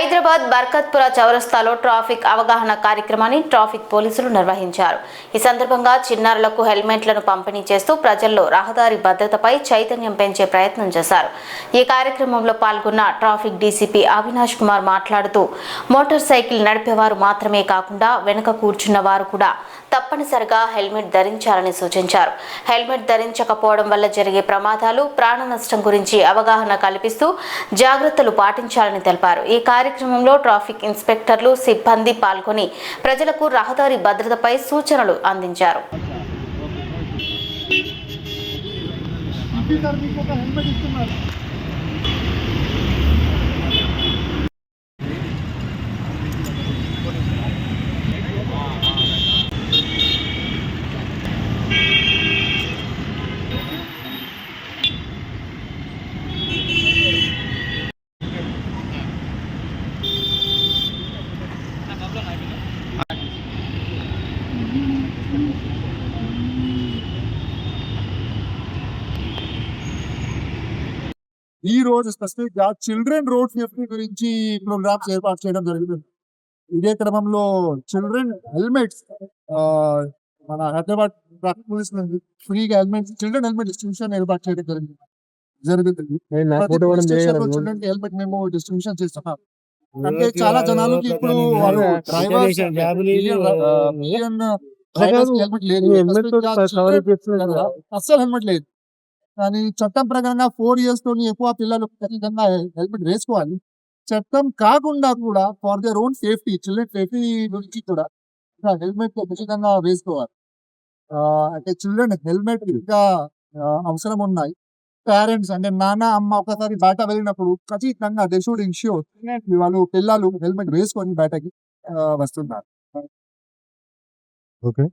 హైదరాబాద్ బర్కత్పుర చౌరస్తాలో ట్రాఫిక్ అవగాహన కార్యక్రమాన్ని ట్రాఫిక్ పోలీసులు నిర్వహించారు. ఈ సందర్భంగా చిన్నారులకు హెల్మెట్లను పంపిణీ చేస్తూ ప్రజల్లో రహదారి భద్రతపై చైతన్యం పెంచే ప్రయత్నం చేశారు. ఈ కార్యక్రమంలో పాల్గొన్న ట్రాఫిక్ డీసీపీ అవినాష్ కుమార్ మాట్లాడుతూ మోటార్ సైకిల్ నడిపేవారు మాత్రమే కాకుండా వెనుక కూర్చున్న వారు కూడా తప్పనిసరిగా హెల్మెట్ ధరించాలని సూచించారు. హెల్మెట్ ధరించకపోవడం వల్ల జరిగే ప్రమాదాలు, ప్రాణ నష్టం గురించి అవగాహన కల్పిస్తూ జాగ్రత్తలు పాటించాలని తెలిపారు. ఈ కార్యక్రమంలో ట్రాఫిక్ ఇన్స్పెక్టర్లు, సిబ్బంది పాల్గొని ప్రజలకు రహదారి భద్రతపై సూచనలు అందించారు. ఈ రోజు స్పెసిఫిక్ గా చిల్డ్రన్ రోడ్ సేఫ్టీ గురించి ప్రోగ్రామ్స్ ఏర్పాటు చేయడం జరిగింది. ఇదే క్రమంలో చిల్డ్రన్ హెల్మెట్స్ మన హైదరాబాద్ ట్రాఫిక్ పోలీస్ నుండి ఫ్రీగా హెల్మెట్స్, చిల్డ్రన్ హెల్మెట్ డిస్ట్రిబ్యూషన్ ఏర్పాటు చేయడం జరుగుతుంది. చిల్డ్రన్ హెల్మెట్ మేము డిస్ట్రిబ్యూషన్ చేస్తున్నాం. అంటే చాలా జనాలకి ఇప్పుడు వాళ్ళు డ్రైవర్స్ హెల్మెట్ లేదు, అస్సలు హెల్మెట్ లేదు. కానీ చట్టం ప్రకారంగా 4 years తోని ఎక్కువ పిల్లలు ఖచ్చితంగా హెల్మెట్ వేసుకోవాలి. చట్టం కాకుండా కూడా for their own safety, children safety గురించి కూడా హెల్మెట్ ఖచ్చితంగా వేసుకోవాలి. అంటే చిల్డ్రన్ హెల్మెట్ ఇంకా అవసరం ఉన్నాయి. పేరెంట్స్ అంటే నాన్న, అమ్మ ఒకసారి బయట వెళ్ళినప్పుడు ఖచ్చితంగా దే షుడ్ ఇన్ష్యూర్ వాళ్ళు పిల్లలు హెల్మెట్ వేసుకొని బయటకి వస్తున్నారు. ఓకే.